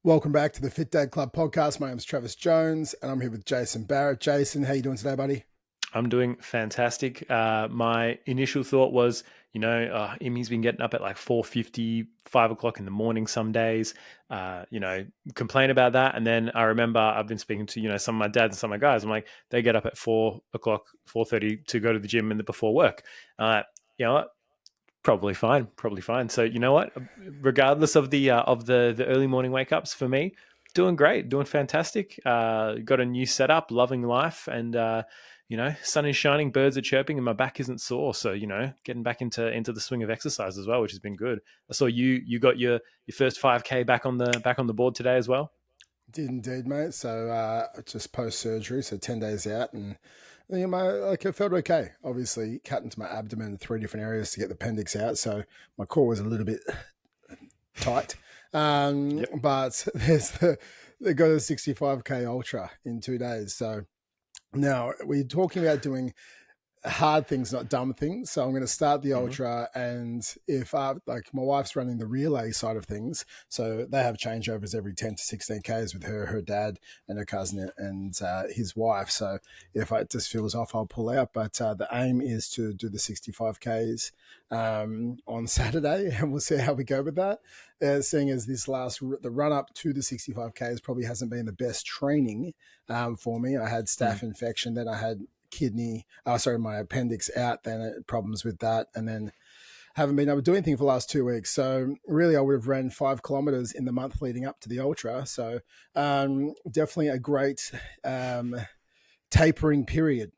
Welcome back to the Fit Dad Club podcast. My name's Travis Jones, and I'm here with Jason Barrett. Jason, how you doing today, buddy? I'm doing fantastic. My initial thought was, Imi's been getting up at like 4:50, 5 o'clock in the morning some days, complain about that. And then I remember I've been speaking to, some of my dads and some of my guys. I'm like, they get up at 4 o'clock, 4:30 to go to the gym and before work. You know what? Probably fine. Probably fine. So you know what? Regardless of the early morning wake ups for me, doing great, doing fantastic. Got a new setup, loving life, and sun is shining, birds are chirping, and my back isn't sore. So getting back into the swing of exercise as well, which has been good. I saw you got your first 5K back on the board today as well. Did indeed, mate. So just post surgery, so 10 days out, and it felt okay. Obviously, cut into my abdomen in 3 different areas to get the appendix out, so my core was a little bit tight. Yep. But they got a 65K ultra in 2 days. So now we're talking about doing hard things, not dumb things. So I'm going to start the ultra, and if my wife's running the relay side of things, so they have changeovers every 10 to 16 Ks with her dad and her cousin and his wife. So if it just feels off, I'll pull out. But the aim is to do the 65 Ks on Saturday, and we'll see how we go with that. Seeing as the run up to the 65 Ks probably hasn't been the best training for me. I had staph infection, then I had my appendix out, then problems with that, and then haven't been able to do anything for the last 2 weeks. So really I would have ran 5 kilometers in the month leading up to the ultra. So definitely a great tapering period.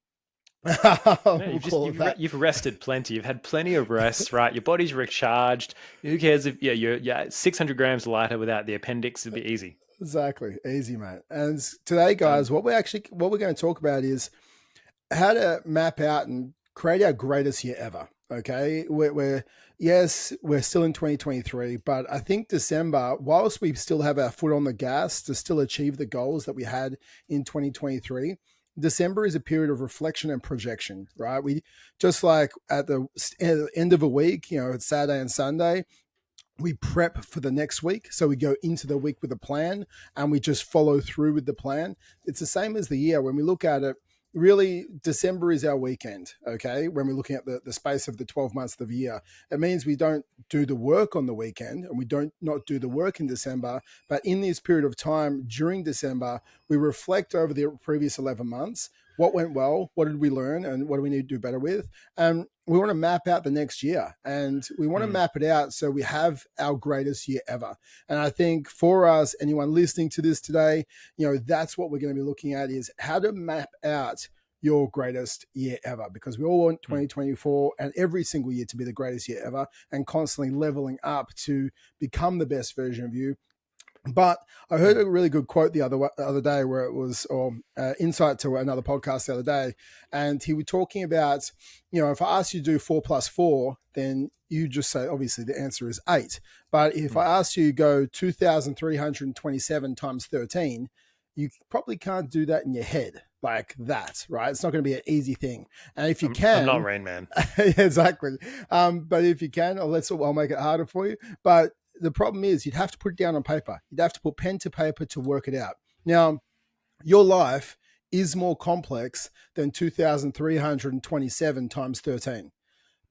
You've rested plenty. You've had plenty of rest, right? Your body's recharged. Who cares if you're 600 grams lighter without the appendix? It'd be easy. Exactly. Easy, mate. And today, guys, what we're going to talk about is how to map out and create our greatest year ever. Okay. We're still in 2023, but I think December, whilst we still have our foot on the gas to still achieve the goals that we had in 2023, December is a period of reflection and projection, right? We just like at the end of a week, it's Saturday and Sunday, we prep for the next week. So we go into the week with a plan and we just follow through with the plan. It's the same as the year. When we look at it, really, December is our weekend, okay? When we're looking at the space of the 12 months of the year, it means we don't do the work on the weekend and we don't not do the work in December. But in this period of time during December, we reflect over the previous 11 months. What went well? What did we learn? And what do we need to do better with? We want to map out the next year, and we want to map it out so we have our greatest year ever. And I think for us, anyone listening to this today, that's what we're going to be looking at, is how to map out your greatest year ever, because we all want 2024 and every single year to be the greatest year ever and constantly leveling up to become the best version of you. But I heard a really good quote the other day where it was, insight to another podcast the other day. And he was talking about, if I ask you to do 4 plus 4, then you just say, obviously the answer is 8. But if I ask you to go 2,327 times 13, you probably can't do that in your head like that, right? It's not going to be an easy thing. And if you can, I'm not Rain Man. Exactly. But if you can, I'll make it harder for you. But the problem is you'd have to put it down on paper. You'd have to put pen to paper to work it out. Now, your life is more complex than 2,327 times 13,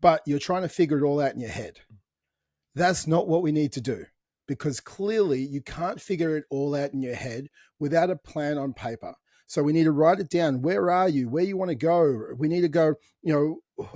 but you're trying to figure it all out in your head. That's not what we need to do, because clearly you can't figure it all out in your head without a plan on paper. So we need to write it down. Where are you? Where you want to go? We need to go,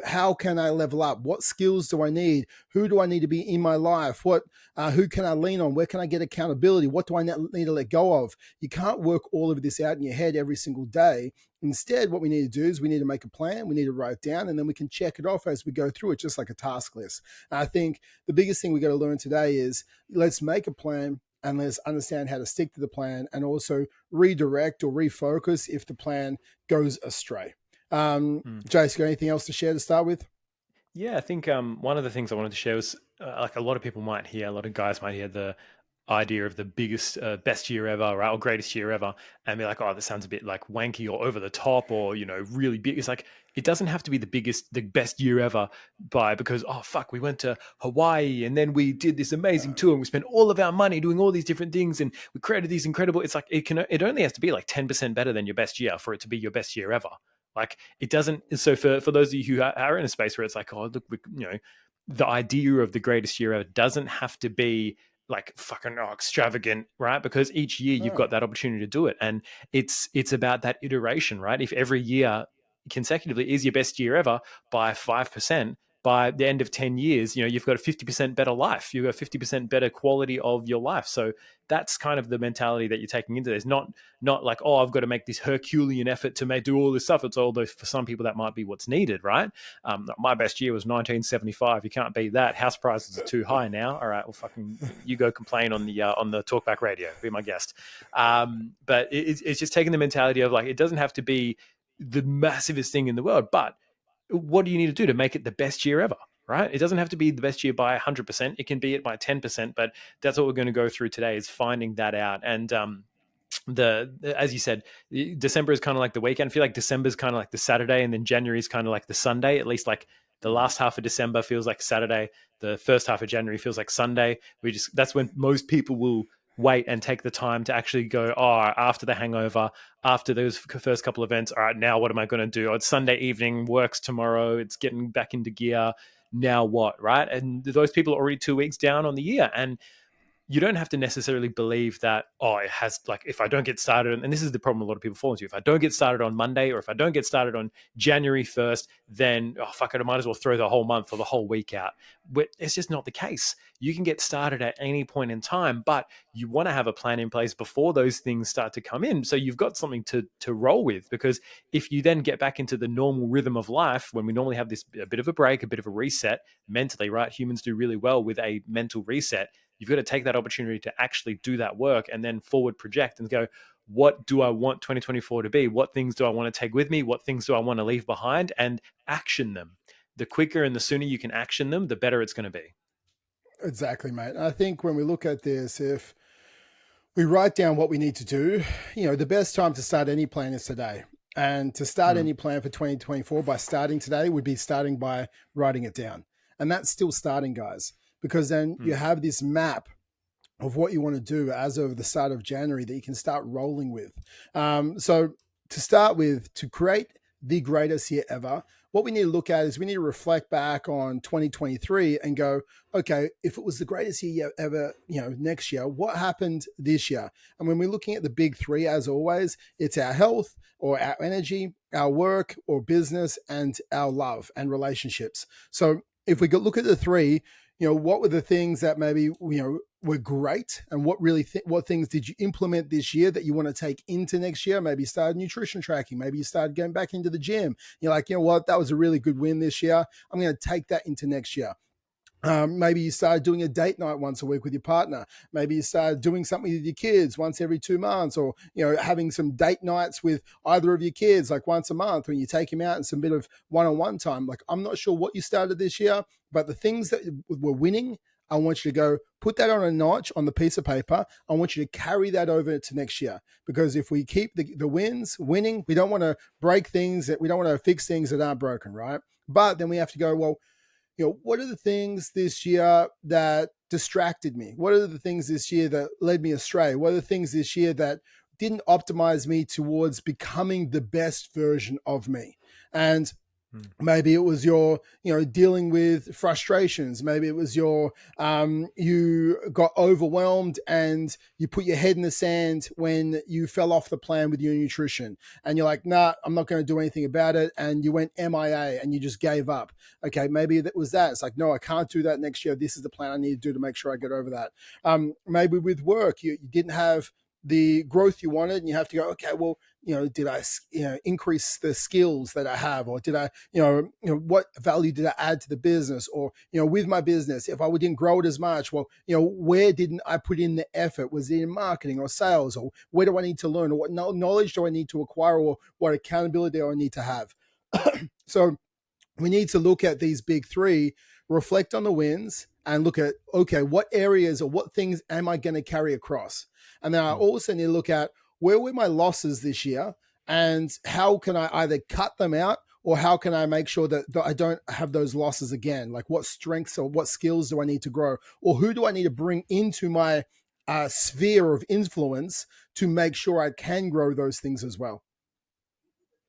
how can I level up? What skills do I need? Who do I need to be in my life? Who can I lean on? Where can I get accountability? What do I need to let go of? You can't work all of this out in your head every single day. Instead, what we need to do is we need to make a plan. We need to write it down, and then we can check it off as we go through it, just like a task list. And I think the biggest thing we got to learn today is let's make a plan, and let's understand how to stick to the plan and also redirect or refocus if the plan goes astray. Jace, got anything else to share to start with? Yeah, I think one of the things I wanted to share was like a lot of people might hear, a lot of guys might hear the idea of the biggest, best year ever, right, or greatest year ever, and be like, oh, this sounds a bit like wanky or over the top or, really big. It's like, it doesn't have to be the best year ever because, oh, fuck, we went to Hawaii and then we did this amazing tour and we spent all of our money doing all these different things and we created these incredible, it's like, it only has to be like 10% better than your best year for it to be your best year ever. Like it doesn't. So for those of you who are in a space where it's like, oh, look, the idea of the greatest year ever doesn't have to be like fucking extravagant, right? Because each year you've Oh, got that opportunity to do it, and it's about that iteration, right? If every year consecutively is your best year ever by 5%, by the end of 10 years, you've got a 50% better life. You've got a 50% better quality of your life. So that's kind of the mentality that you're taking into this. Not like, oh, I've got to make this Herculean effort to do all this stuff. It's although for some people that might be what's needed, right? My best year was 1975. You can't beat that. House prices are too high now. All right, well, fucking, you go complain on the talkback radio. Be my guest. But it's just taking the mentality of like, it doesn't have to be the massivest thing in the world, but what do you need to do to make it the best year ever? Right? It doesn't have to be the best year by 100%. It can be it by 10%, but that's what we're going to go through today is finding that out. And as you said, December is kind of like the weekend. I feel like December is kind of like the Saturday, and then January is kind of like the Sunday. At least like the last half of December feels like Saturday. The first half of January feels like Sunday. That's when most people will wait and take the time to actually go, oh, after the hangover, after those first couple events, all right, now what am I going to do? Oh, it's Sunday evening, works tomorrow, it's getting back into gear. Now what, right? And those people are already 2 weeks down on the year. And you don't have to necessarily believe that, oh, it has, like, if I don't get started, and this is the problem a lot of people fall into, if I don't get started on Monday or if I don't get started on January 1st, then, oh, fuck it, I might as well throw the whole month or the whole week out. But it's just not the case. You can get started at any point in time, but you want to have a plan in place before those things start to come in. So you've got something to roll with, because if you then get back into the normal rhythm of life, when we normally have this a bit of a break, a bit of a reset mentally, right? Humans do really well with a mental reset. You've got to take that opportunity to actually do that work and then forward project and go, what do I want 2024 to be? What things do I want to take with me? What things do I want to leave behind? And action them. The quicker and the sooner you can action them, the better it's going to be. exactly, mate. I think when we look at this, if we write down what we need to do, the best time to start any plan is today. And to start any plan for 2024 by starting today would be starting by writing it down. And that's still starting, guys, because then you have this map of what you want to do as of the start of January that you can start rolling with. So to start with, to create the greatest year ever, what we need to look at is we need to reflect back on 2023 and go, okay, if it was the greatest year ever, next year, what happened this year? And when we're looking at the big three, as always, it's our health or our energy, our work or business, and our love and relationships. So if we look at the three, what were the things that maybe, were great, and what things did you implement this year that you want to take into next year? Maybe you started nutrition tracking. Maybe you started going back into the gym. You're like, you know what, that was a really good win this year. I'm going to take that into next year. Maybe you started doing a date night once a week with your partner. Maybe you started doing something with your kids once every 2 months, or, having some date nights with either of your kids, like once a month when you take them out and some bit of one-on-one time. Like, I'm not sure what you started this year, but the things that were winning, I want you to go put that on a notch on the piece of paper. I want you to carry that over to next year, because if we keep the wins winning, we don't want to break things, we don't want to fix things that aren't broken, right? But then we have to go, well, what are the things this year that distracted me? What are the things this year that led me astray? What are the things this year that didn't optimize me towards becoming the best version of me? And maybe it was your, dealing with frustrations. Maybe it was your, you got overwhelmed and you put your head in the sand when you fell off the plan with your nutrition. And you're like, nah, I'm not going to do anything about it. And you went MIA and you just gave up. Okay, maybe that was that. It's like, no, I can't do that next year. This is the plan I need to do to make sure I get over that. Maybe with work, you didn't have the growth you wanted, and you have to go, okay, well, did I, increase the skills that I have, or did I, what value did I add to the business, or, with my business, if I didn't grow it as much, well, where didn't I put in the effort? Was it in marketing or sales, or where do I need to learn, or what knowledge do I need to acquire, or what accountability do I need to have? So we need to look at these big three, reflect on the wins, and look at, okay, what areas or what things am I going to carry across? And then I also need to look at, where were my losses this year, and how can I either cut them out Or how can I make sure that I don't have those losses again? Like what strengths or what skills do I need to grow? Or who do I need to bring into my sphere of influence to make sure I can grow those things as well?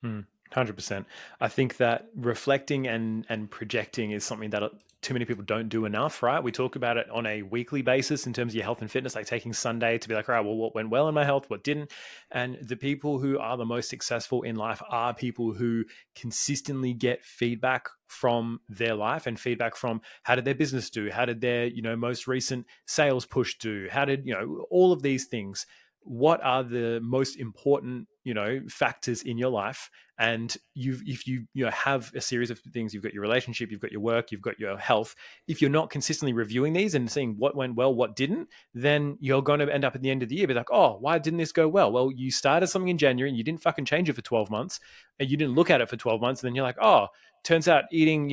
100%. I think that reflecting and projecting is something that too many people don't do enough, right? We talk about it on a weekly basis in terms of your health and fitness, like taking Sunday to be like, all right, well, what went well in my health, what didn't? And the people who are the most successful in life are people who consistently get feedback from their life and feedback from how did their business do? How did their, most recent sales push do? How did, all of these things? What are the most important factors in your life? And if you have a series of things, you've got your relationship, you've got your work, you've got your health. If you're not consistently reviewing these and seeing what went well, what didn't, then you're going to end up at the end of the year be like, oh, why didn't this go well? You started something in January and you didn't fucking change it for 12 months, and you didn't look at it for 12 months, and then you're like, oh, turns out eating,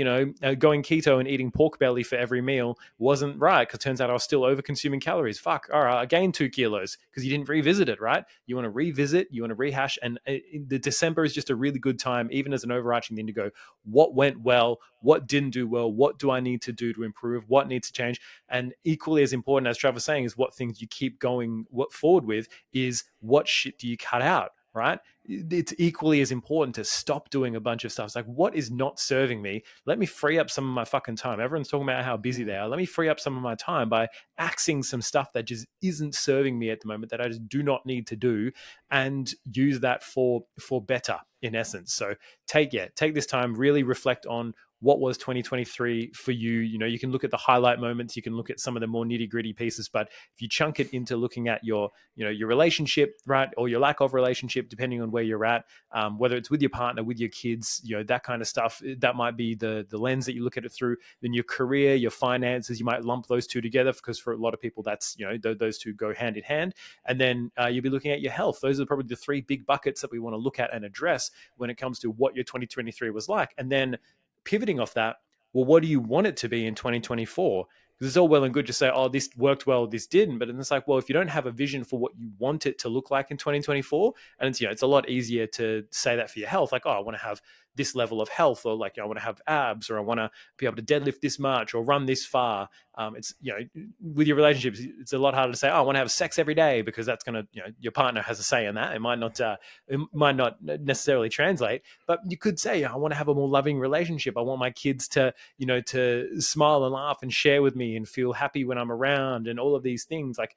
going keto and eating pork belly for every meal wasn't right, because turns out I was still over consuming calories. Fuck, all right, I gained 2 kilos because you didn't revisit it, right? You want to revisit, you want to rehash. And the December is just a really good time, even as an overarching thing, to go, what went well, what didn't do well, what do I need to do to improve, what needs to change? And equally as important, as Trevor's saying, is what things you keep going forward with is what shit do you cut out, right? It's equally as important to stop doing a bunch of stuff. It's like, what is not serving me? Let me free up some of my fucking time. Everyone's talking about how busy they are. Let me free up some of my time by axing some stuff that just isn't serving me at the moment, that I just do not need to do, and use that for better, in essence. So take this time, really reflect on what was 2023 for you. You can look at the highlight moments, you can look at some of the more nitty gritty pieces, but if you chunk it into looking at your relationship, right, or your lack of relationship, depending on where you're at, whether it's with your partner, with your kids, that kind of stuff, that might be the lens that you look at it through. Then your career, your finances, you might lump those two together, because for a lot of people that's, those two go hand in hand. And then you'll be looking at your health. Those are probably the 3 big buckets that we want to look at and address when it comes to what your 2023 was like. And then pivoting off that, well, what do you want it to be in 2024? Because it's all well and good to say, oh, this worked well, this didn't. But it's like, well, if you don't have a vision for what you want it to look like in 2024, and it's, it's a lot easier to say that for your health, like, oh, I want to have this level of health, or like, I want to have abs, or I want to be able to deadlift this much or run this far. It's, with your relationships, it's a lot harder to say, oh, I want to have sex every day, because that's going to, your partner has a say in that. It might not necessarily translate, but you could say, I want to have a more loving relationship. I want my kids to, to smile and laugh and share with me and feel happy when I'm around, and all of these things. Like,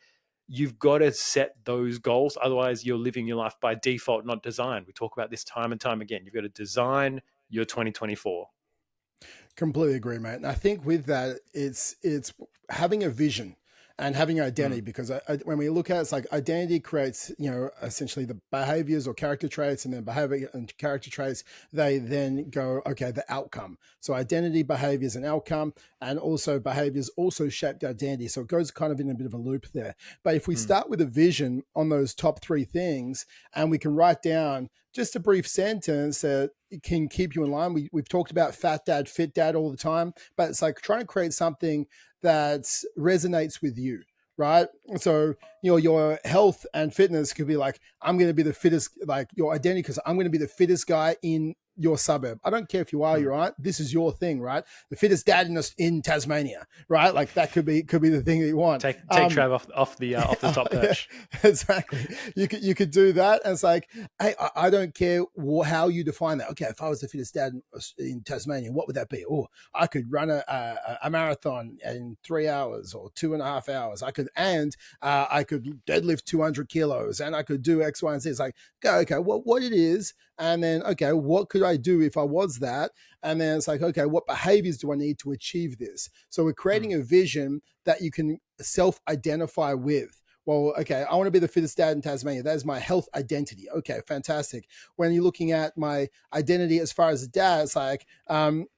you've got to set those goals. Otherwise, you're living your life by default, not design. We talk about this time and time again. You've got to design your 2024. Completely agree, mate. And I think with that, it's having a vision and having identity, because when we look at it, it's like identity creates, essentially the behaviors or character traits, and then behavior and character traits, they then go, okay, the outcome. So identity, behaviors, and outcome, and also behaviors also shape the identity. So it goes kind of in a bit of a loop there. But if we start with a vision on those top 3 things, and we can write down just a brief sentence that can keep you in line. We've talked about fat dad, fit dad all the time, but it's like trying to create something that resonates with you, right? So, your health and fitness could be like, I'm going to be the fittest, like your identity, because I'm going to be the fittest guy in your suburb. I don't care if you are, you aren't. This is your thing, right? The fittest dad in Tasmania, right? Like that could be the thing that you want. Take Trav off the top perch. Yeah, exactly. You could do that, and it's like, hey, I don't care how you define that. Okay, if I was the fittest dad in Tasmania, what would that be? Oh, I could run a marathon in 3 hours or 2.5 hours. I could deadlift 200 kilos, and I could do X, Y, and Z. It's like, okay, what it is. And then, okay, what could I do if I was that? And then it's like, okay, what behaviors do I need to achieve this? So we're creating a vision that you can self-identify with. Well, okay, I want to be the fittest dad in Tasmania. That is my health identity. Okay, fantastic. When you're looking at my identity as far as a dad, it's like,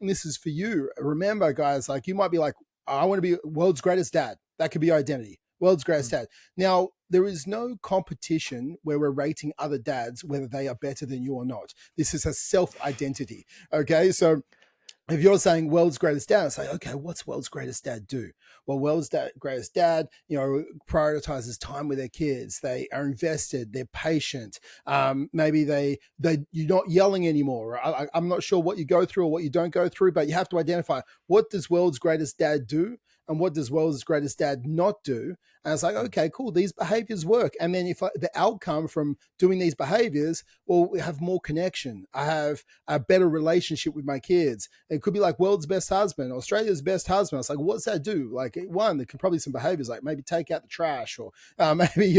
this is for you. Remember, guys, like you might be like, I want to be world's greatest dad. That could be your identity. World's greatest dad. Now, there is no competition where we're rating other dads, whether they are better than you or not. This is a self-identity. Okay, so if you're saying world's greatest dad, it's like, okay, what's world's greatest dad do? Well, greatest dad, prioritizes time with their kids. They are invested. They're patient. Maybe you're not yelling anymore. I'm not sure what you go through or what you don't go through, but you have to identify, what does world's greatest dad do, and what does world's greatest dad not do? And it's like, okay, cool, these behaviors work. And then if the outcome from doing these behaviors, well, we have more connection. I have a better relationship with my kids. It could be like world's best husband, Australia's best husband. It's like, what's that do? Like, one, there could probably some behaviors like maybe take out the trash, or maybe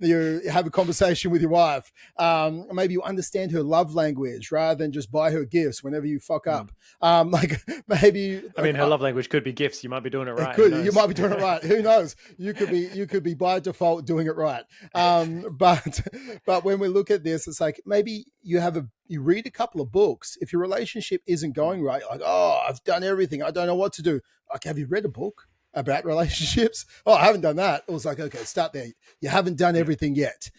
you have a conversation with your wife. Maybe you understand her love language rather than just buy her gifts whenever you fuck up. Like maybe, I mean, her love language could be gifts. You might be doing it right. You might be doing it right. Who knows? You could be by default doing it right. But when we look at this, it's like maybe you read a couple of books. If your relationship isn't going right, like, oh, I've done everything, I don't know what to do. Like, have you read a book about relationships? Oh, I haven't done that. It was like, okay, start there. You haven't done everything yet.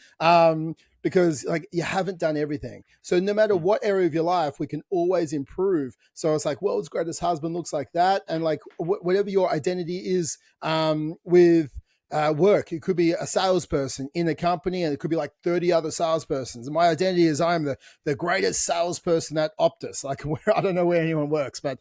Because like you haven't done everything. So no matter what area of your life, we can always improve. So it's like world's greatest husband looks like that. And like whatever your identity is with work, it could be a salesperson in a company, and it could be like 30 other salespersons. And my identity is I'm the greatest salesperson at Optus. Like, I don't know where anyone works, but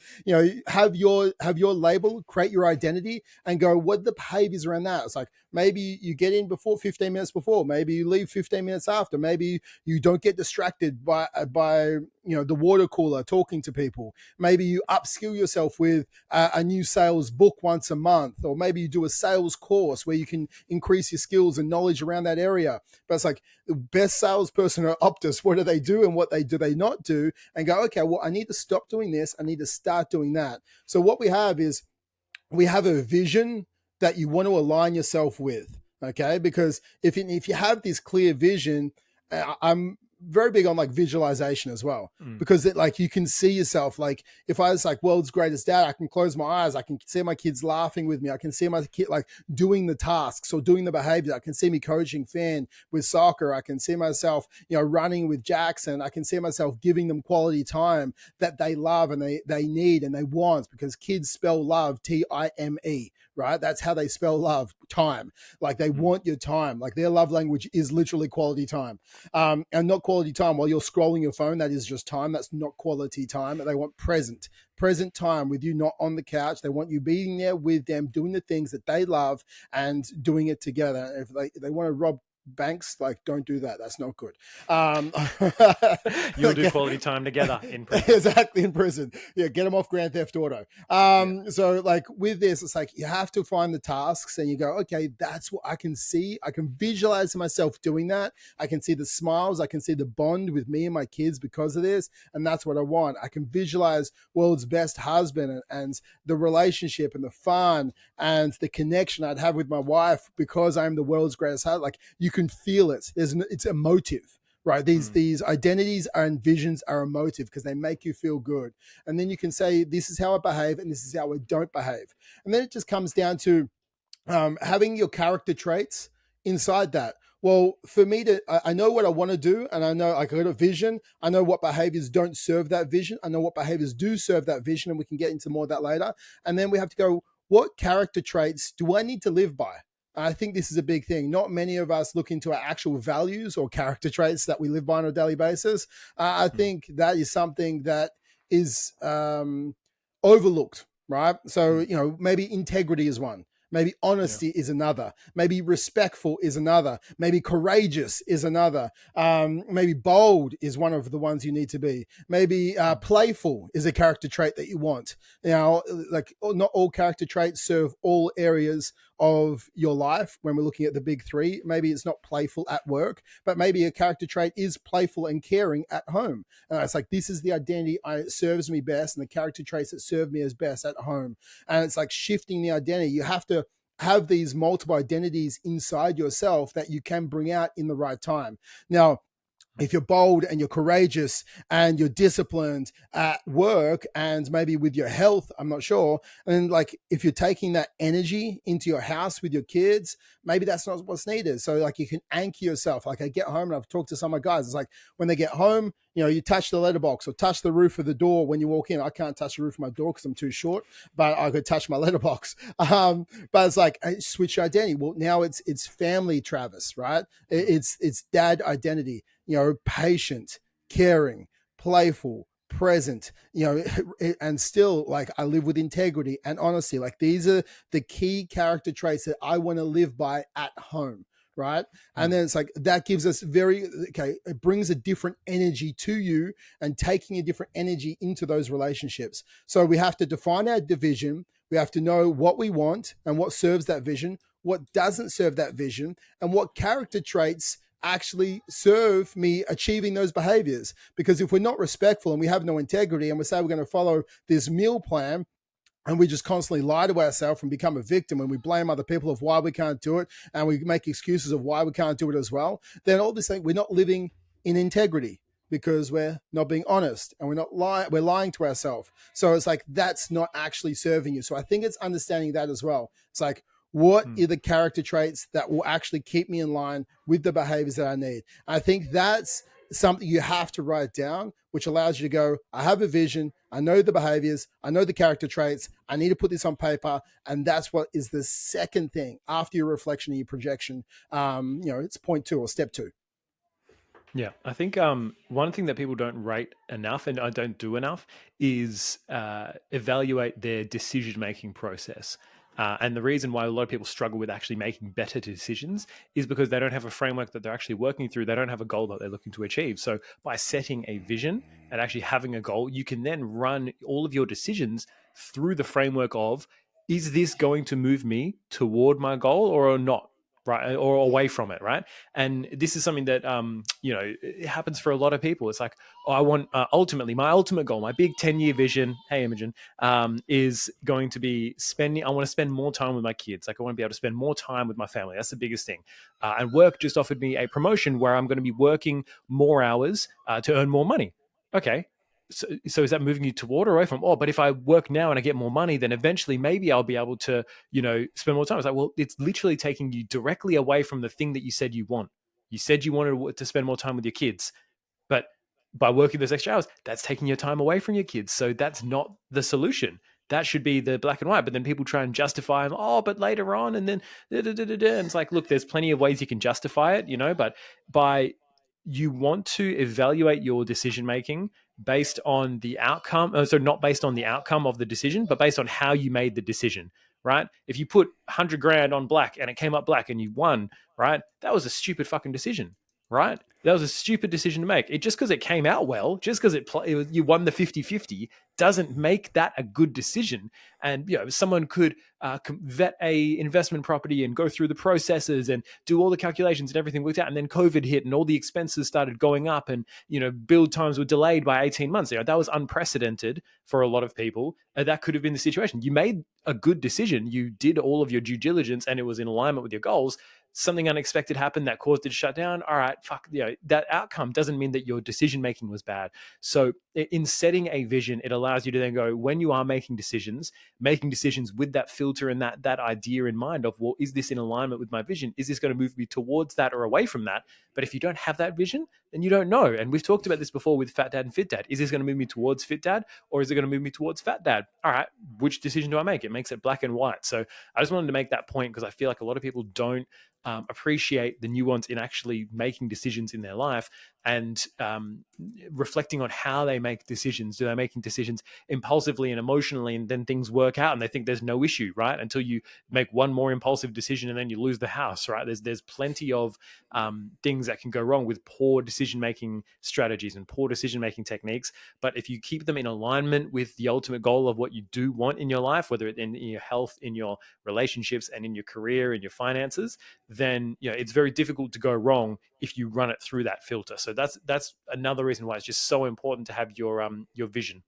have your label, create your identity, and go, what are the behaviors around that? It's like, maybe you get in before 15 minutes before, maybe you leave 15 minutes after, maybe you don't get distracted by the water cooler talking to people. Maybe you upskill yourself with a new sales book once a month, or maybe you do a sales course where you can increase your skills and knowledge around that area. But it's like, the best salesperson at Optus, what do they do and what do they not do? And go, okay, well, I need to stop doing this. I need to start doing that. So what we have is we have a vision that you want to align yourself with. Okay. Because if you have this clear vision, I'm very big on like visualization as well, because like you can see yourself. Like if I was like world's greatest dad, I can close my eyes, I can see my kids laughing with me, I can see my kid like doing the tasks or doing the behavior, I can see me coaching Fan with soccer, I can see myself running with Jackson, I can see myself giving them quality time that they love and they need and they want, because kids spell love Time, right? That's how they spell love, time. Like they want your time. Like their love language is literally quality time. And not quality time while you're scrolling your phone. That is just time. That's not quality time. They want present time with you, not on the couch. They want you being there with them, doing the things that they love and doing it together. If they want to rob banks, like, don't do that. That's not good. You'll do quality time together in prison. Exactly, in prison. Yeah, get them off Grand Theft Auto. So like with this, it's like you have to find the tasks and you go, okay, that's what I can see. I can visualize myself doing that. I can see the smiles. I can see the bond with me and my kids because of this. And that's what I want. I can visualize world's best husband and the relationship and the fun and the connection I'd have with my wife because I'm the world's greatest husband. Like, you can feel it. It's emotive, right? These identities and visions are emotive because they make you feel good. And then you can say, this is how I behave and this is how I don't behave. And then it just comes down to having your character traits inside that. Well, for me I know what I want to do, and I know I got a vision. I know what behaviors don't serve that vision. I know what behaviors do serve that vision, and we can get into more of that later. And then we have to go, what character traits do I need to live by? I think this is a big thing. Not many of us look into our actual values or character traits that we live by on a daily basis. I think that is something that is overlooked, right? So, maybe integrity is one. Maybe honesty is another. Maybe respectful is another. Maybe courageous is another. Maybe bold is one of the ones you need to be. Maybe playful is a character trait that you want. Like, not all character traits serve all areas of your life. When we're looking at the big three, maybe it's not playful at work, but maybe a character trait is playful and caring at home. And it's like, this is the identity that serves me best and the character traits that serve me as best at home. And it's like shifting the identity. You have to have these multiple identities inside yourself that you can bring out in the right time. Now, if you're bold and you're courageous and you're disciplined at work and maybe with your health, I'm not sure. And like if you're taking that energy into your house with your kids, maybe that's not what's needed. So like you can anchor yourself. Like I get home and I've talked to some of my guys. It's like when they get home, you touch the letterbox or touch the roof of the door when you walk in. I can't touch the roof of my door because I'm too short, but I could touch my letterbox. But it's like switch your identity. Well, now it's family Travis, right? It's dad identity. Patient, caring, playful, present, and still like I live with integrity and honesty. Like these are the key character traits that I want to live by at home. Right. And then it's like that gives us it brings a different energy to you and taking a different energy into those relationships. So we have to define our division. We have to know what we want and what serves that vision, what doesn't serve that vision, and what character traits actually serve me achieving those behaviors. Because if we're not respectful and we have no integrity and we say we're going to follow this meal plan and we just constantly lie to ourselves and become a victim and we blame other people of why we can't do it and we make excuses of why we can't do it as well, then all this thing, we're not living in integrity because we're not being honest and we're lying to ourselves. So it's like that's not actually serving you. So I think it's understanding that as well. It's like, what are the character traits that will actually keep me in line with the behaviors that I need? I think that's something you have to write down, which allows you to go, I have a vision, I know the behaviors, I know the character traits, I need to put this on paper. And that's what is the second thing after your reflection and your projection. It's point 2 or step 2. Yeah, I think one thing that people don't rate enough and I don't do enough is evaluate their decision-making process. And the reason why a lot of people struggle with actually making better decisions is because they don't have a framework that they're actually working through. They don't have a goal that they're looking to achieve. So by setting a vision and actually having a goal, you can then run all of your decisions through the framework of, is this going to move me toward my goal or not? Right, or away from it, right? And this is something that it happens for a lot of people. It's like, oh, I want ultimately my ultimate goal, my big 10-year vision. Hey, Imogen, is going to be spending. I want to spend more time with my kids. Like I want to be able to spend more time with my family. That's the biggest thing. And work just offered me a promotion where I'm going to be working more hours to earn more money. Okay, so is that moving you toward or away from? Oh, but if I work now and I get more money, then eventually maybe I'll be able to, spend more time. It's like, well, it's literally taking you directly away from the thing that you said you want. You said you wanted to spend more time with your kids, but by working those extra hours, that's taking your time away from your kids. So that's not the solution. That should be the black and white. But then people try and justify them. Oh, but later on, and then and it's like, look, there's plenty of ways you can justify it, but by you want to evaluate your decision making based on the outcome. So not based on the outcome of the decision, but based on how you made the decision, right? If you put 100 grand on black and it came up black and you won, right? That was a stupid fucking decision, right? That was a stupid decision to make. It just because it came out well, just because you won the 50-50 doesn't make that a good decision. And someone could vet a investment property and go through the processes and do all the calculations and everything worked out. And then COVID hit and all the expenses started going up and, build times were delayed by 18 months. That was unprecedented for a lot of people. That could have been the situation. You made a good decision. You did all of your due diligence and it was in alignment with your goals. Something unexpected happened that caused it to shut down. All right, that outcome doesn't mean that your decision making was bad. So in setting a vision, it allows you to then go, when you are making decisions with that filter and that idea in mind of, well, is this in alignment with my vision? Is this going to move me towards that or away from that? But if you don't have that vision, then you don't know. And we've talked about this before with Fat Dad and Fit Dad. Is this going to move me towards Fit Dad or is it going to move me towards Fat Dad? All right, which decision do I make? It makes it black and white. So I just wanted to make that point because I feel like a lot of people don't appreciate the nuance in actually making decisions in their life and reflecting on how they make decisions. Do they making decisions impulsively and emotionally and then things work out and they think there's no issue, right? Until you make one more impulsive decision and then you lose the house, right? There's plenty of things that can go wrong with poor decision-making strategies and poor decision-making techniques. But if you keep them in alignment with the ultimate goal of what you do want in your life, whether it's in your health, in your relationships and in your career, in your finances, then it's very difficult to go wrong if you run it through that filter. So that's another reason why it's just so important to have your vision.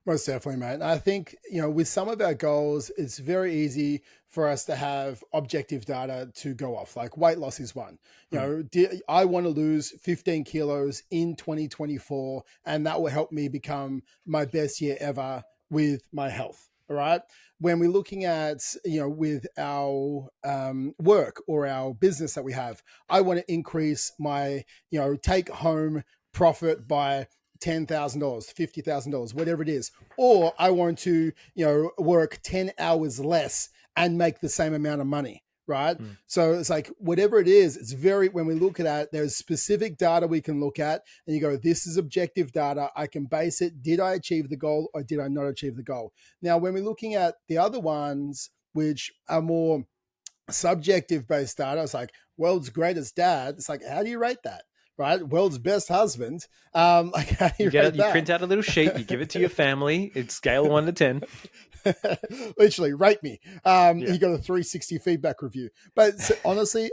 Most definitely, mate. And I think, with some of our goals, it's very easy for us to have objective data to go off. Like weight loss is one. Mm, I want to lose 15 kilos in 2024, and that will help me become my best year ever with my health. All right. When we're looking at, with our work or our business that we have, I want to increase my, take home profit by $10,000, $50,000, whatever it is. Or I want to, work 10 hours less and make the same amount of money. Right. mm. So it's like, whatever it is, it's when we look at it, there's specific data we can look at and you go, this is objective data. I can base it. Did I achieve the goal or did I not achieve the goal? Now, when we're looking at the other ones, which are more subjective based data, it's like world's greatest dad. It's like, how do you rate that? Right? World's best husband. Like, how do you rate You that? print out a little sheet, you give it to your family. It's scale 1 to 10. Literally, rate me. Yeah. You got a 360 feedback review. But honestly,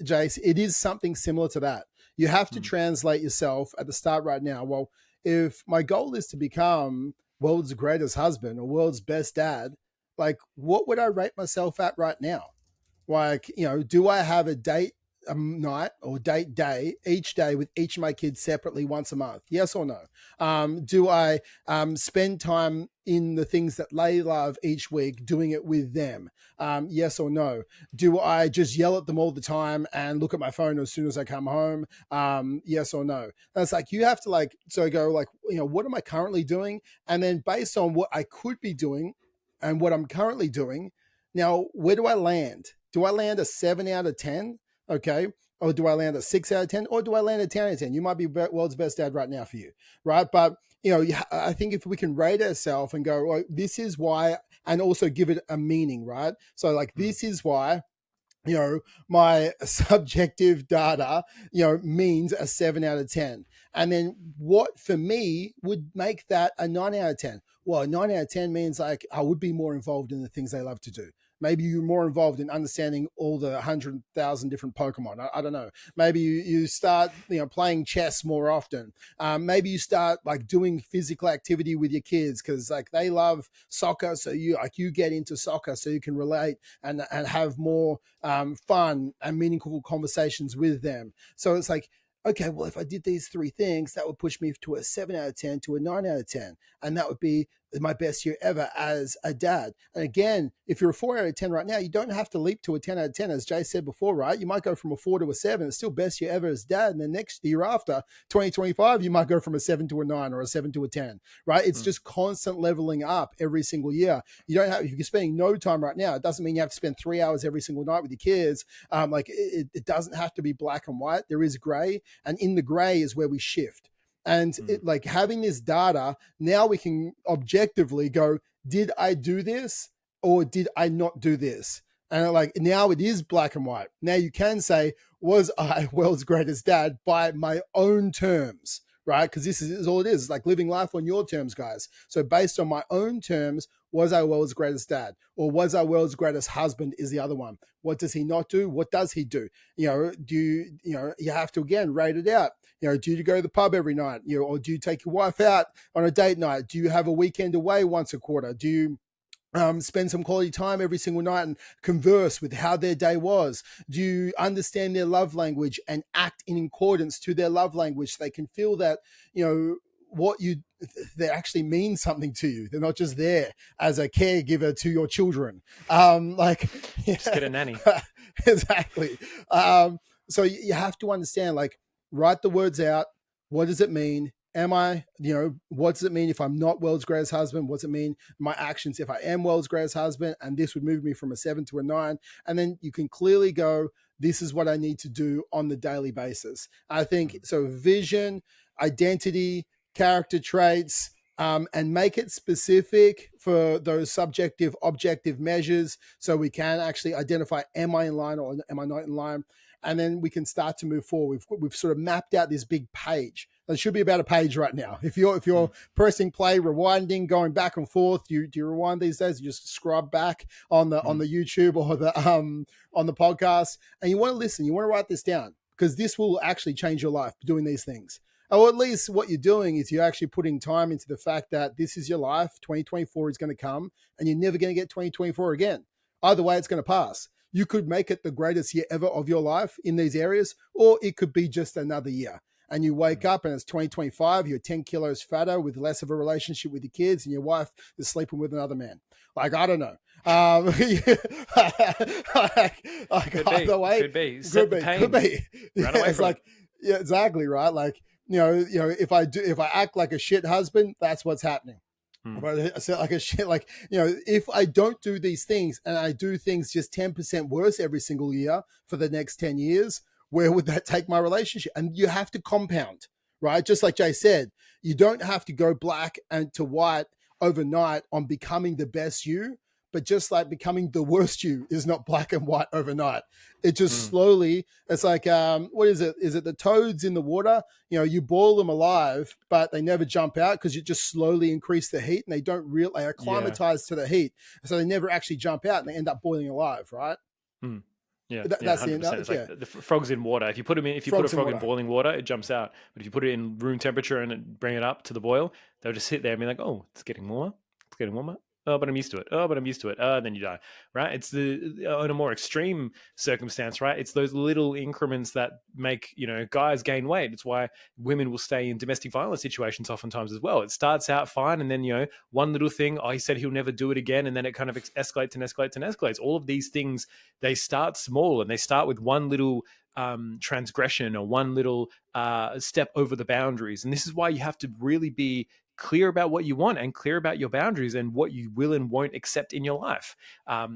Jace, it is something similar to that. You have to translate yourself at the start right now. Well, if my goal is to become world's greatest husband or world's best dad, like what would I rate myself at right now? Like, do I have a date night or date day each day with each of my kids separately once a month? Yes or no? Do I spend time in the things that they love each week, doing it with them? Yes or no? Do I just yell at them all the time and look at my phone as soon as I come home? Yes or no? And it's like, you have to go what am I currently doing? And then based on what I could be doing and what I'm currently doing, now, where do I land? Do I land a 7 out of 10? Okay. Or do I land a 6 out of 10? Or do I land a 10 out of 10? You might be world's best dad right now for you. Right. But, I think if we can rate ourselves and go, well, this is why, and also give it a meaning, right? So this is why, my subjective data, means a 7 out of 10. And then what for me would make that a 9 out of 10? Well, a 9 out of 10 means like I would be more involved in the things they love to do. Maybe you're more involved in understanding all the 100,000 different Pokemon. I don't know. Maybe you start, playing chess more often. Maybe you start doing physical activity with your kids because they love soccer. So you get into soccer so you can relate and have more fun and meaningful conversations with them. So it's like, okay, well, if I did these three things, that would push me to a 7 out of 10 to a 9 out of 10. And that would be my best year ever as a dad. And again, if you're a 4 out of 10 right now, you don't have to leap to a 10 out of 10, as Jay said before, right? You might go from a 4 to a 7. It's still best year ever as dad. And then next year after, 2025, you might go from a 7 to a 9 or a 7 to a 10, right? It's just constant leveling up every single year. You don't have, if you're spending no time right now, it doesn't mean you have to spend 3 hours every single night with your kids. It doesn't have to be black and white. There is gray. And in the gray is where we shift. And having this data, now we can objectively go, did I do this or did I not do this? And now it is black and white. Now you can say, was I world's greatest dad by my own terms, right? Because this is all it is. It's like living life on your terms, guys. So based on my own terms, was I world's greatest dad? Or was I world's greatest husband is the other one. What does he not do? What does he do? You have to, again, rate it out. Do you go to the pub every night? Or do you take your wife out on a date night? Do you have a weekend away once a quarter? Do you spend some quality time every single night and converse with how their day was? Do you understand their love language and act in accordance to their love language so they can feel that, they actually mean something to you? They're not just there as a caregiver to your children. Just get a nanny. Exactly. So you have to understand, write the words out. What does it mean? Am I, what does it mean if I'm not world's greatest husband? What does it mean my actions if I am world's greatest husband? And this would move me from a 7 to a 9. And then you can clearly go, this is what I need to do on the daily basis. I think so. Vision, identity, character traits, and make it specific for those subjective, objective measures so we can actually identify, am I in line or am I not in line? And then we can start to move forward. We've sort of mapped out this big page. It should be about a page right now. If you're pressing play, rewinding, going back and forth, do you rewind these days? You just scrub back on the YouTube or the on the podcast, and you want to listen. You want to write this down because this will actually change your life doing these things. Or at least what you're doing is you're actually putting time into the fact that this is your life. 2024 is going to come and you're never going to get 2024 again. Either way, it's going to pass. You could make it the greatest year ever of your life in these areas, or it could be just another year. And you wake up and it's 2025, you're 10 kilos fatter with less of a relationship with your kids, and your wife is sleeping with another man. Like, I don't know. Could either be. way, Could be. Set the pain. could be. Run Yeah, away it's from like, it. yeah, exactly right. Like, if I act like a shit husband, that's what's happening. If I say like a shit, like, if I don't do these things and I do things just 10% worse every single year for the next 10 years, where would that take my relationship? And you have to compound, right? Just like Jay said, you don't have to go black and to white overnight on becoming the best you, but just like becoming the worst you is not black and white overnight. It just slowly, it's like, what is it? Is it the toads in the water? You boil them alive, but they never jump out because you just slowly increase the heat and they don't they acclimatize to the heat. So they never actually jump out and they end up boiling alive, right? Yeah, That's 100%. the It's like the frogs in water. If you put put a frog in boiling water, it jumps out. But if you put it in room temperature and bring it up to the boil, they'll just sit there and be like, "Oh, it's getting warmer. It's getting warmer. Oh, but I'm used to it. Oh, but I'm used to it. And then you die." Right? It's in a more extreme circumstance, right? It's those little increments that make guys gain weight. It's why women will stay in domestic violence situations oftentimes as well. It starts out fine, and then one little thing. Oh, he said he'll never do it again, and then it kind of escalates and escalates and escalates. All of these things, they start small and they start with one little transgression or one little step over the boundaries. And this is why you have to really be clear about what you want and clear about your boundaries and what you will and won't accept in your life.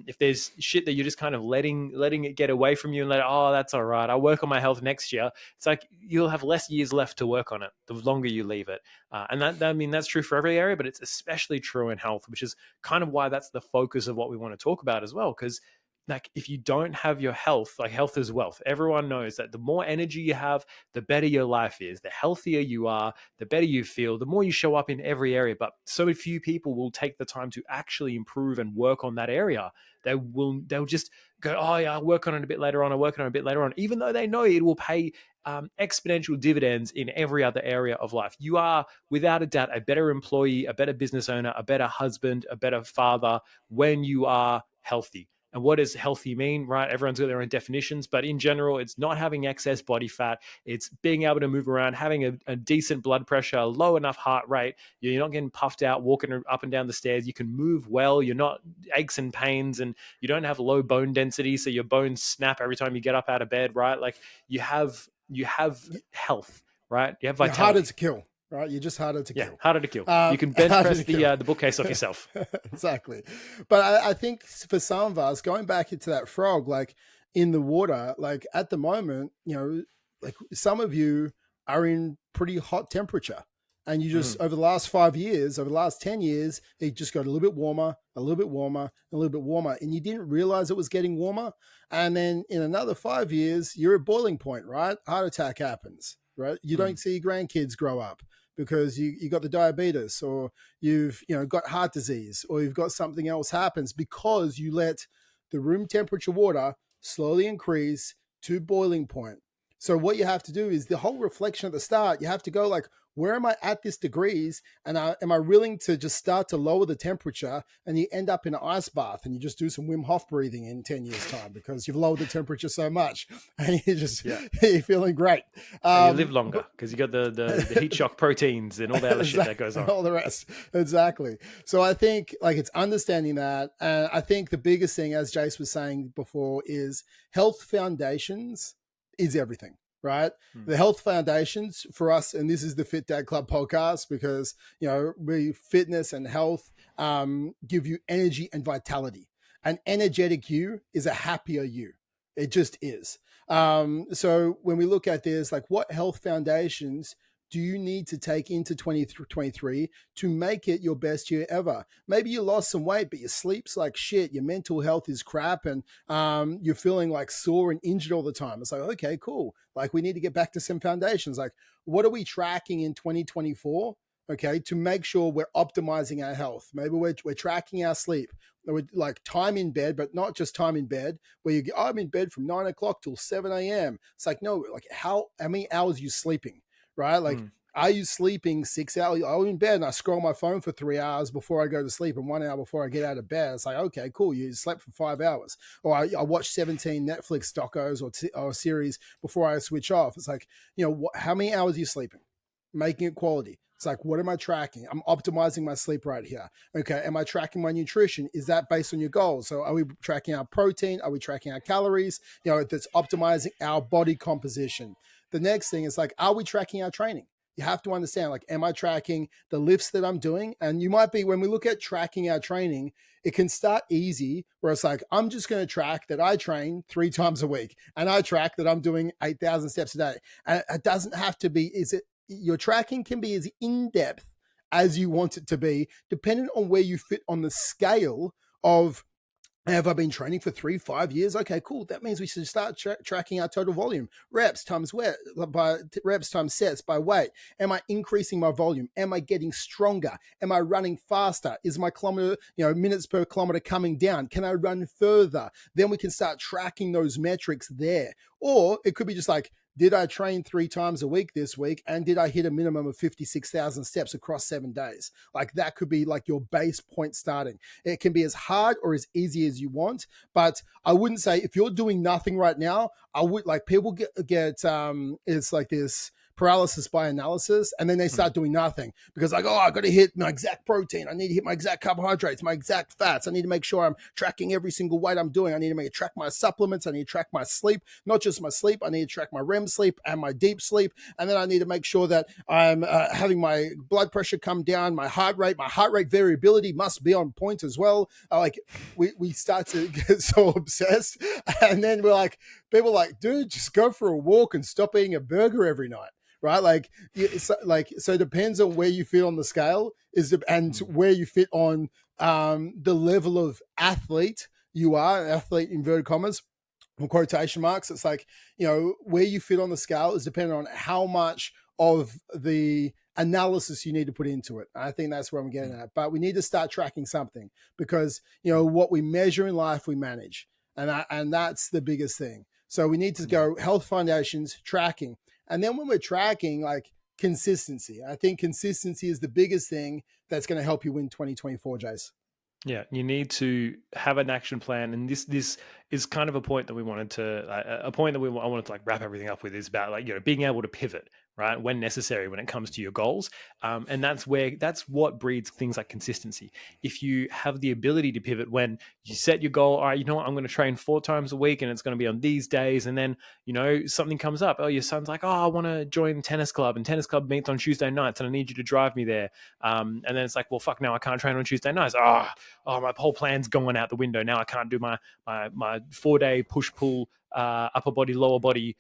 If there's shit that you're just kind of letting it get away from you and that's all right, I'll work on my health next year. It's like you'll have less years left to work on it the longer you leave it. And that's true for every area, but it's especially true in health, which is kind of why that's the focus of what we want to talk about as well. Because like if you don't have your health, like health is wealth. Everyone knows that the more energy you have, the better your life is. The healthier you are, the better you feel, the more you show up in every area. But so few people will take the time to actually improve and work on that area. They'll just go, oh yeah, I'll work on it a bit later on. I'll work on it a bit later on, even though they know it will pay exponential dividends in every other area of life. You are without a doubt a better employee, a better business owner, a better husband, a better father when you are healthy. And what does healthy mean, right? Everyone's got their own definitions, but in general, it's not having excess body fat. It's being able to move around, having a decent blood pressure, low enough heart rate. You're not getting puffed out, walking up and down the stairs. You can move well. You're not aches and pains, and you don't have low bone density, so your bones snap every time you get up out of bed, right? Like you have health, right? You have vitality. You're harder to kill. Right, you're just harder to kill. Harder to kill. You can bench press the bookcase off yourself. Exactly, but I think for some of us, going back into that frog, like in the water, like at the moment, like some of you are in pretty hot temperature, and you just over the last 5 years, over the last 10 years, it just got a little bit warmer, a little bit warmer, a little bit warmer, and you didn't realize it was getting warmer. And then in another 5 years, you're at boiling point, right? Heart attack happens, right? You don't see your grandkids grow up because you got the diabetes, or you've got heart disease, or you've got something else happens because you let the room temperature water slowly increase to boiling point. So what you have to do is the whole reflection at the start. You have to go like, where am I at this degrees? And am I willing to just start to lower the temperature? And you end up in an ice bath and you just do some Wim Hof breathing in 10 years time because you've lowered the temperature so much and you're feeling great. And you live longer because you got the heat shock proteins and all the other shit that goes on. All the rest. Exactly. So I think like it's understanding that. And I think the biggest thing, as Jace was saying before, is health foundations is everything. Right. The health foundations for us, and this is the Fit Dad Club podcast because, fitness and health give you energy and vitality. An energetic you is a happier you. It just is. So when we look at this, like what health foundations do you need to take into 2023 to make it your best year ever? Maybe you lost some weight, but your sleep's like shit. Your mental health is crap, and you're feeling like sore and injured all the time. It's like, okay, cool. Like we need to get back to some foundations. Like what are we tracking in 2024? Okay, to make sure we're optimizing our health. Maybe we're tracking our sleep. We're like time in bed, but not just time in bed where you go, I'm in bed from 9 o'clock till 7 a.m. It's like, no, like how many hours are you sleeping? Right? Like Are you sleeping 6 hours? I'm in bed and I scroll my phone for 3 hours before I go to sleep and 1 hour before I get out of bed. It's like, okay, cool. You slept for 5 hours. Or I watch 17 Netflix docos or series before I switch off. It's like, how many hours are you sleeping? Making it quality. It's like, what am I tracking? I'm optimizing my sleep right here. Okay. Am I tracking my nutrition? Is that based on your goals? So are we tracking our protein? Are we tracking our calories? That's optimizing our body composition. The next thing is like, are we tracking our training? You have to understand, like, am I tracking the lifts that I'm doing? And you might be, when we look at tracking our training, it can start easy where it's like, I'm just going to track that I train 3 times a week and I track that I'm doing 8,000 steps a day. And it doesn't have to be, your tracking can be as in-depth as you want it to be, depending on where you fit on the scale of, have I been training for 3, 5 years? Okay, cool. That means we should start tracking our total volume, reps times reps times sets by weight. Am I increasing my volume? Am I getting stronger? Am I running faster? Is my minutes per kilometer coming down? Can I run further? Then we can start tracking those metrics there. Or it could be just like, did I train 3 times a week this week? And did I hit a minimum of 56,000 steps across 7 days? Like, that could be like your base point starting. It can be as hard or as easy as you want. But I wouldn't say, if you're doing nothing right now, I would, like, people get it's like this paralysis by analysis, and then they start doing nothing because, like, oh, I got to hit my exact protein, I need to hit my exact carbohydrates, my exact fats, I need to make sure I'm tracking every single weight I'm doing, I need to track my supplements, I need to track my sleep, not just my sleep, I need to track my REM sleep and my deep sleep, and then I need to make sure that I'm having my blood pressure come down, my heart rate variability must be on point as well. We start to get so obsessed, and then we're like, people are like, dude, just go for a walk and stop eating a burger every night. Right, so it depends on where you fit on the scale and where you fit on the level of athlete you are, athlete inverted commas or quotation marks. It's like, where you fit on the scale is dependent on how much of the analysis you need to put into it. I think that's where I'm getting at. But we need to start tracking something because what we measure in life, we manage, and that's the biggest thing. So we need to go health foundations, tracking. And then when we're tracking, like, consistency, I think consistency is the biggest thing that's going to help you win 2024, Jace. Yeah, you need to have an action plan, and this is kind of a point that we wanted to a point that I wanted to, like, wrap everything up with, is about, like, being able to pivot, right, when necessary when it comes to your goals, and that's what breeds things like consistency. If you have the ability to pivot when you set your goal, all right, you know what, I'm going to train 4 times a week and it's going to be on these days, and then something comes up. Oh, your son's like, oh, I want to join tennis club, and tennis club meets on Tuesday nights, and I need you to drive me there. And then it's like, well, fuck, now I can't train on Tuesday nights. My whole plan's going out the window. Now I can't do my 4-day push pull upper body lower body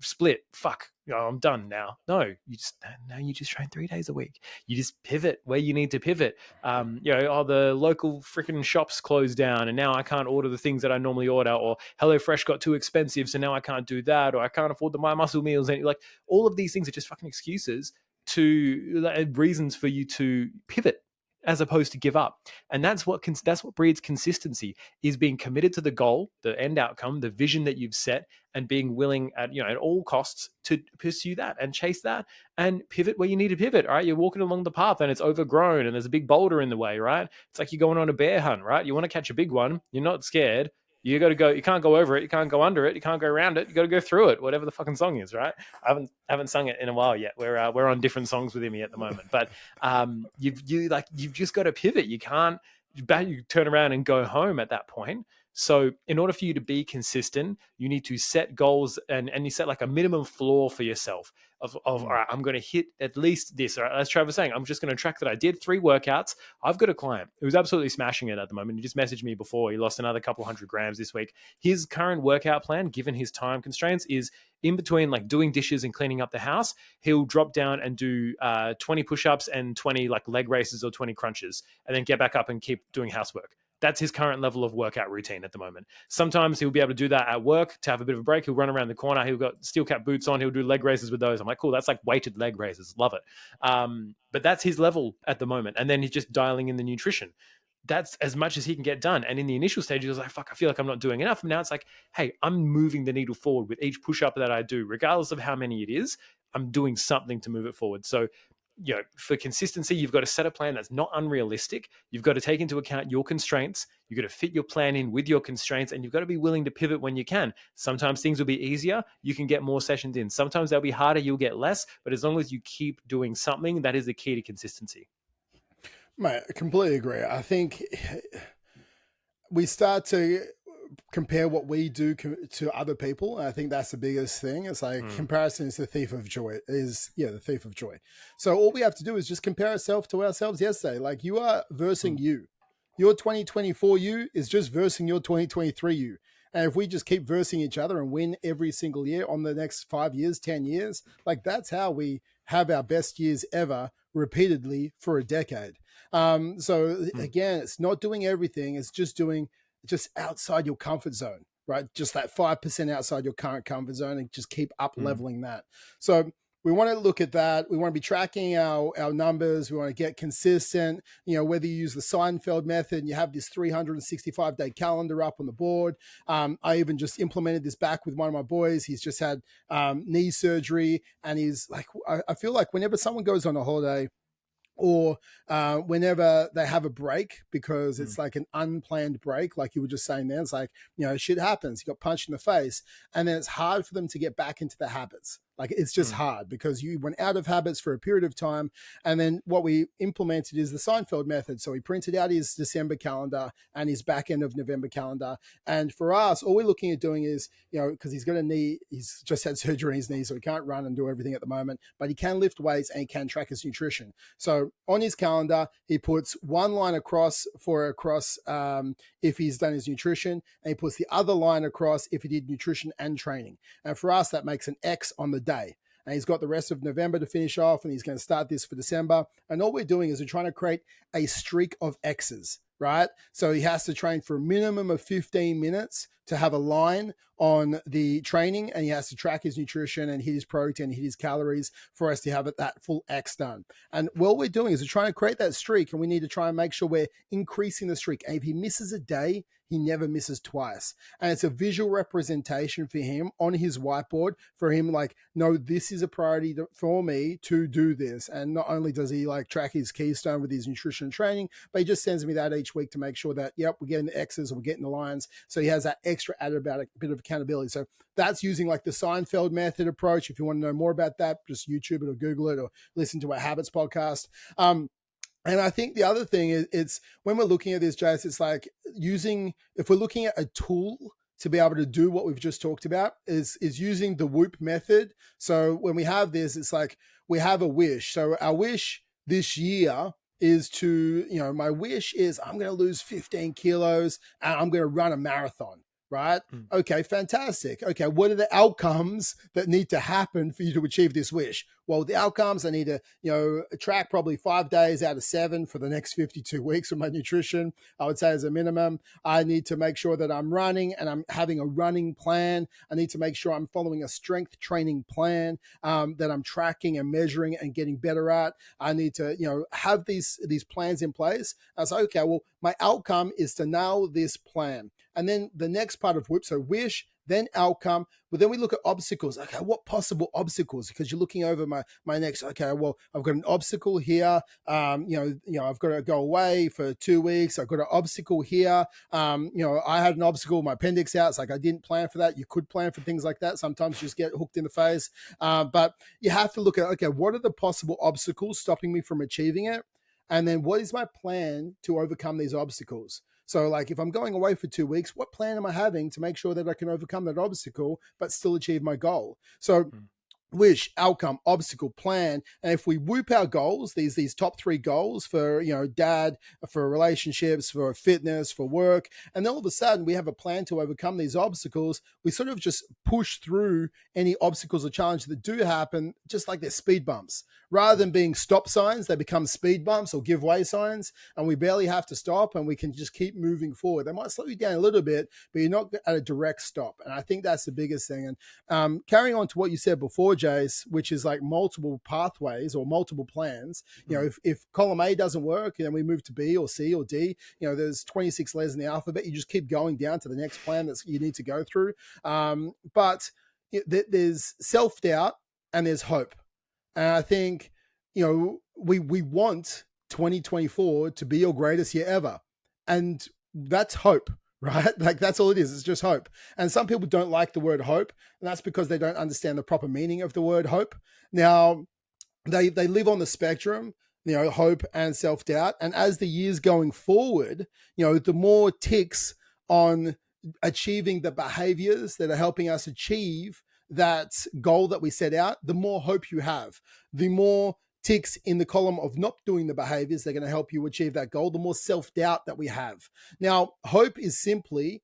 split. Fuck, I'm done now. No, you just train 3 days a week. You just pivot where you need to pivot. The local freaking shops closed down, and now I can't order the things that I normally order, or HelloFresh got too expensive, so now I can't do that, or I can't afford the My Muscle meals. And like, all of these things are just fucking excuses reasons for you to pivot as opposed to give up. And that's what breeds consistency, is being committed to the goal, the end outcome, the vision that you've set, and being willing at all costs to pursue that and chase that and pivot where you need to pivot. All right, you're walking along the path and it's overgrown and there's a big boulder in the way, right? It's like you're going on a bear hunt, right? You want to catch a big one, you're not scared. You got to go. You can't go over it. You can't go under it. You can't go around it. You got to go through it. Whatever the fucking song is, right? I haven't sung it in a while yet. We're on different songs with Imi at the moment. But you've just got to pivot. You can't. You turn around and go home at that point. So in order for you to be consistent, you need to set goals and you set like a minimum floor for yourself of all right, I'm going to hit at least this. All right, as Travis was saying, I'm just going to track that I did 3 workouts. I've got a client who's absolutely smashing it at the moment. He just messaged me before. He lost another couple 100 grams this week. His current workout plan, given his time constraints, is in between like doing dishes and cleaning up the house, he'll drop down and do 20 push-ups and 20 like leg races or 20 crunches, and then get back up and keep doing housework. That's his current level of workout routine at the moment. Sometimes he'll be able to do that at work to have a bit of a break. He'll run around the corner. He'll got steel cap boots on. He'll do leg raises with those. I'm like, cool, that's like weighted leg raises. Love it. But that's his level at the moment. And then he's just dialing in the nutrition. That's as much as he can get done. And in the initial stage, he was like, fuck, I feel like I'm not doing enough. And now it's like, hey, I'm moving the needle forward with each push-up that I do, regardless of how many it is. I'm doing something to move it forward. So, for consistency, you've got to set a plan that's not unrealistic. You've got to take into account your constraints. You've got to fit your plan in with your constraints, and you've got to be willing to pivot when you can. Sometimes things will be easier. You can get more sessions in. Sometimes they'll be harder. You'll get less. But as long as you keep doing something, that is the key to consistency. Mate, I completely agree. I think we start to compare what we do to other people. And I think that's the biggest thing. It's like comparison is the thief of joy. The thief of joy. So all we have to do is just compare ourselves to ourselves yesterday. Like you are versing you. Your 2024 you is just versing your 2023 you. And if we just keep versing each other and win every single year on the next 5 years, 10 years, like that's how we have our best years ever repeatedly for a decade. So again, it's not doing everything. It's just doing just outside your comfort zone, right? Just that 5% outside your current comfort zone and just keep up leveling that. So we want to look at that. We want to be tracking our numbers. We want to get consistent, whether you use the Seinfeld method and you have this 365-day calendar up on the board. I even just implemented this back with one of my boys. He's just had knee surgery, and he's like, I feel like whenever someone goes on a holiday, or whenever they have a break, because it's like an unplanned break, like you were just saying there, it's like, shit happens. You got punched in the face, and then it's hard for them to get back into the habits. Like it's just hard because you went out of habits for a period of time. And then what we implemented is the Seinfeld method. So he printed out his December calendar and his back end of November calendar. And for us, all we're looking at doing is, because he's got a knee, he's just had surgery on his knee, so he can't run and do everything at the moment, but he can lift weights and he can track his nutrition. So on his calendar, he puts one line across if he's done his nutrition, and he puts the other line across if he did nutrition and training. And for us, that makes an X on the day. And he's got the rest of November to finish off, and he's going to start this for December. And all we're doing is we're trying to create a streak of X's, right? So he has to train for a minimum of 15 minutes to have a line on the training, and he has to track his nutrition and hit his protein, hit his calories for us to have that full X done. And what we're doing is we're trying to create that streak, and we need to try and make sure we're increasing the streak. And if he misses a day, he never misses twice. And it's a visual representation for him on his whiteboard, for him, like, no, this is a priority for me to do this. And not only does he like track his keystone with his nutrition training, but he just sends me that each week to make sure that, yep, we're getting the X's or we're getting the lines. So he has that extra added about a bit of accountability. So that's using like the Seinfeld method approach. If you want to know more about that, just YouTube it or Google it or listen to our Habits podcast. And I think the other thing is, it's when we're looking at this, Jace, it's like if we're looking at a tool to be able to do what we've just talked about, is using the Whoop method. So when we have this, it's like we have a wish. So our wish this year is to, my wish is I'm going to lose 15 kilos and I'm going to run a marathon. Right? Okay, fantastic. Okay, what are the outcomes that need to happen for you to achieve this wish? Well, the outcomes, I need to, track probably 5 days out of 7 for the next 52 weeks with my nutrition, I would say as a minimum. I need to make sure that I'm running and I'm having a running plan. I need to make sure I'm following a strength training plan that I'm tracking and measuring and getting better at. I need to, have these plans in place. I was like, okay, well, my outcome is to nail this plan. And then the next part of Whoop, so wish, then outcome, but then we look at obstacles. Okay, what possible obstacles? Because you're looking over my next, okay, well, I've got an obstacle here. I've got to go away for 2 weeks. I've got an obstacle here. I had an obstacle, my appendix out. It's like, I didn't plan for that. You could plan for things like that. Sometimes you just get hooked in the face. But you have to look at, okay, what are the possible obstacles stopping me from achieving it? And then what is my plan to overcome these obstacles? So like if I'm going away for 2 weeks, what plan am I having to make sure that I can overcome that obstacle, but still achieve my goal? So wish, outcome, obstacle, plan. And if we Whoop our goals, these top 3 goals for, dad, for relationships, for fitness, for work, and then all of a sudden we have a plan to overcome these obstacles, we sort of just push through any obstacles or challenges that do happen, just like they're speed bumps. Rather than being stop signs, they become speed bumps or give way signs, and we barely have to stop and we can just keep moving forward. They might slow you down a little bit, but you're not at a direct stop. And I think that's the biggest thing. And carrying on to what you said before, Jace, which is like multiple pathways or multiple plans. If column A doesn't work, then we move to B or C or D. There's 26 letters in the alphabet. You just keep going down to the next plan that you need to go through. But there's self-doubt and there's hope. And I think, we want 2024 to be your greatest year ever. And that's hope, right? Like that's all it is. It's just hope. And some people don't like the word hope, and that's because they don't understand the proper meaning of the word hope. Now, they live on the spectrum, hope and self-doubt. And as the years going forward, the more ticks on achieving the behaviors that are helping us achieve that goal that we set out, the more hope you have. The more ticks in the column of not doing the behaviors that are going to help you achieve that goal, the more self-doubt that we have. Now, hope is simply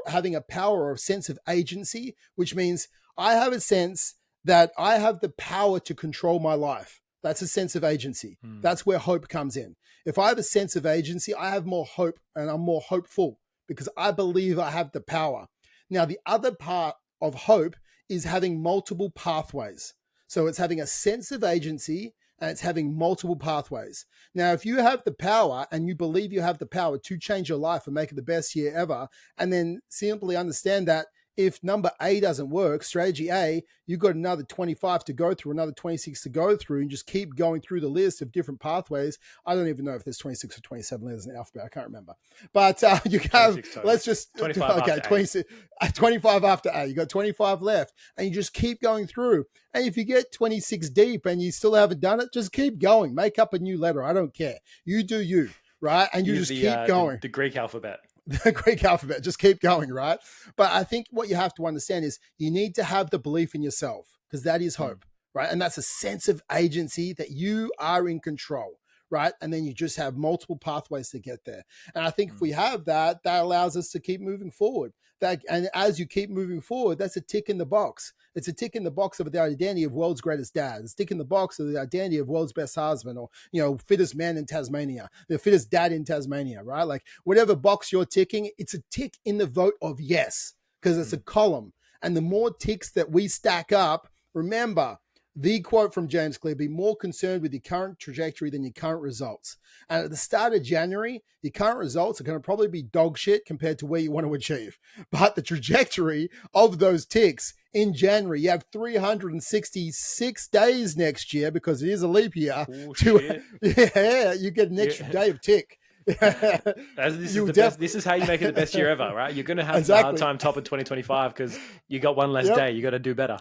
having a power or a sense of agency, which means I have a sense that I have the power to control my life. That's a sense of agency. That's where hope comes in. If I have a sense of agency, I have more hope and I'm more hopeful because I believe I have the power. Now, the other part of hope is having multiple pathways. So it's having a sense of agency and it's having multiple pathways. Now, if you have the power and you believe you have the power to change your life and make it the best year ever, and then simply understand that if number A doesn't work, strategy A, you've got another 25 to go through, another 26 to go through, and just keep going through the list of different pathways. I don't even know if there's 26 or 27 letters in the alphabet. I can't remember. But you have, let's just, 25 okay, 26, 25 after A. You got 25 left, and you just keep going through. And if you get 26 deep and you still haven't done it, just keep going. Make up a new letter. I don't care. You do you, right? And you just keep going. The Greek alphabet. The Greek alphabet, just keep going, right? But I think what you have to understand is you need to have the belief in yourself because that is hope, right? And that's a sense of agency that you are in control, right? And then you just have multiple pathways to get there. And I think if we have that, that allows us to keep moving forward. And as you keep moving forward, that's a tick in the box. It's a tick in the box of the identity of world's greatest dad. It's a tick in the box of the identity of world's best husband, or, fittest man in Tasmania, the fittest dad in Tasmania, right? Like whatever box you're ticking, it's a tick in the vote of yes, because it's a column. And the more ticks that we stack up, remember, the quote from James Clear, be more concerned with your current trajectory than your current results. And at the start of January, your current results are going to probably be dog shit compared to where you want to achieve. But the trajectory of those ticks in January, you have 366 days next year because it is a leap year. Yeah, you get an extra day of tick. This is how you make it the best year ever, right? You're going to have a hard time topping 2025 because you got one less day. You got to do better.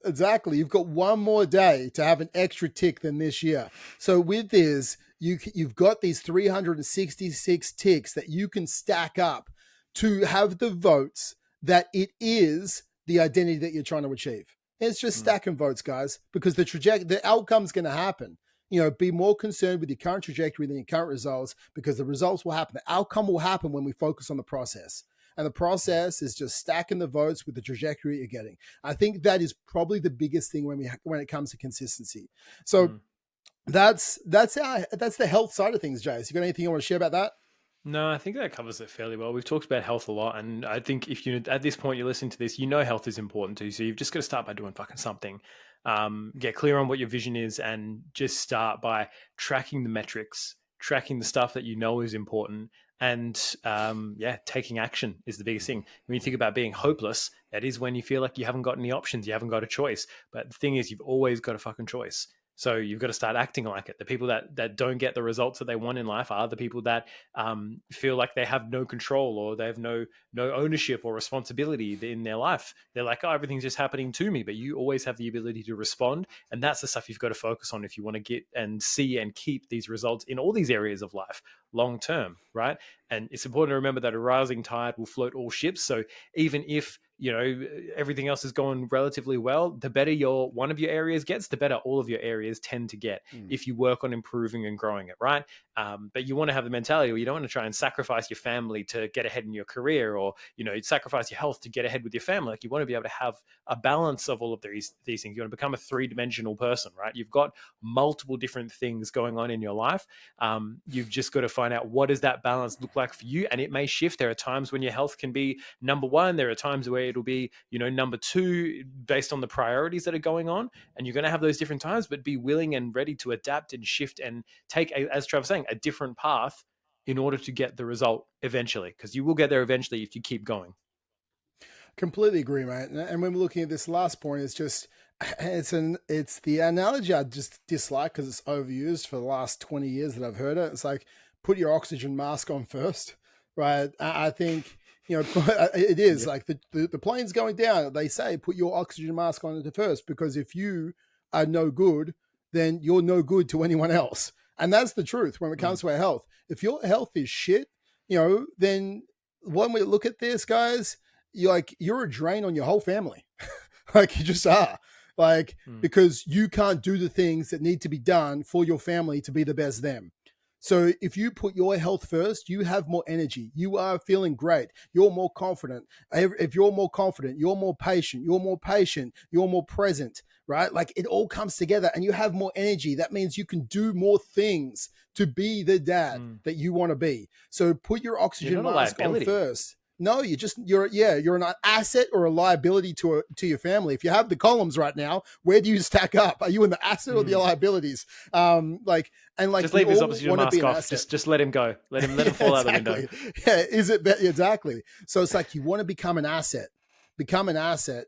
Exactly. You've got one more day to have an extra tick than this year. So with this, you've got these 366 ticks that you can stack up to have the votes that it is the identity that you're trying to achieve. It's just stacking votes, guys, because the outcome's going to happen. Be more concerned with your current trajectory than your current results, because the results will happen. The outcome will happen when we focus on the process. And the process is just stacking the votes with the trajectory you're getting. I think that is probably the biggest thing when it comes to consistency. So that's the health side of things, Jace. You got anything you want to share about that? No, I think that covers it fairly well. We've talked about health a lot, and I think if you at this point you're listening to this, health is important too. So you've just got to start by doing fucking something. Get clear on what your vision is, and just start by tracking the metrics, tracking the stuff that you know is important, and taking action is the biggest thing. When you think about being hopeless, that is when you feel like you haven't got any options, you haven't got a choice. But the thing is, you've always got a fucking choice. So you've got to start acting like it. The people that don't get the results that they want in life are the people that feel like they have no control, or they have no ownership or responsibility in their life. They're like, oh, everything's just happening to me. But you always have the ability to respond. And that's the stuff you've got to focus on if you want to get and see and keep these results in all these areas of life long term, right? And it's important to remember that a rising tide will float all ships. So even if everything else is going relatively well, the better one of your areas gets, the better all of your areas tend to get if you work on improving and growing it, right? But you want to have the mentality where you don't want to try and sacrifice your family to get ahead in your career, or sacrifice your health to get ahead with your family. Like, you want to be able to have a balance of all of these things. You want to become a three-dimensional person, right? You've got multiple different things going on in your life. You've just got to find out, what does that balance look like for you? And it may shift. There are times when your health can be number one. There are times where it'll be number two, based on the priorities that are going on. And you're going to have those different times, but be willing and ready to adapt and shift and take, as Trevor's saying, a different path in order to get the result eventually, because you will get there eventually if you keep going. Completely agree, mate. And when we're looking at this last point, it's just It's the analogy I just dislike because it's overused for the last 20 years that I've heard it. It's like, put your oxygen mask on first, right? I think, it is Yep. like the plane's going down. They say put your oxygen mask on it first, because if you are no good, then you're no good to anyone else. And that's the truth when it comes to our health. If your health is shit, then when we look at this, guys, you're a drain on your whole family. Like, you just are. Like, Mm. because you can't do the things that need to be done for your family to be the best them. So if you put your health first, you have more energy. You are feeling great. You're more confident. If you're more confident, you're more patient. You're more patient. You're more present, right? Like, it all comes together and you have more energy. That means you can do more things to be the dad Mm. that you want to be. So put your You're oxygen not a mask on liability. first. No, you're an asset or a liability to your family. If you have the columns right now, where do you stack up? Are you in the asset or the liabilities? Just We leave his all oxygen want to be mask an off. asset. Just let him go. Let him Yeah, fall out the window. exactly. Yeah, exactly? So it's like, you want to become an asset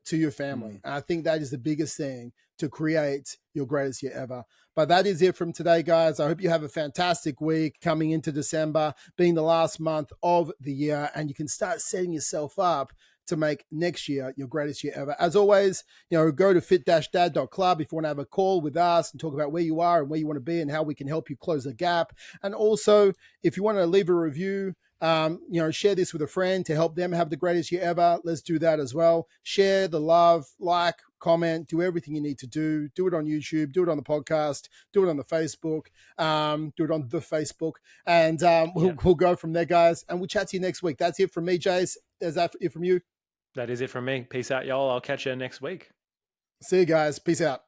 to your family. And I think that is the biggest thing to create your greatest year ever. But that is it from today, guys. I hope you have a fantastic week coming into December, being the last month of the year, and you can start setting yourself up to make next year your greatest year ever. As always, go to fit-dad.club if you want to have a call with us and talk about where you are and where you want to be and how we can help you close the gap. And also, if you want to leave a review, share this with a friend to help them have the greatest year ever. Let's do that as well. Share the love, like, comment, do everything you need to do. Do it on YouTube, do it on the podcast, do it on the Facebook, and we'll go from there, guys. And we'll chat to you next week. That's it from me, Jace. Is that it from you? That is it from me. Peace out, y'all. I'll catch you next week. See you guys. Peace out.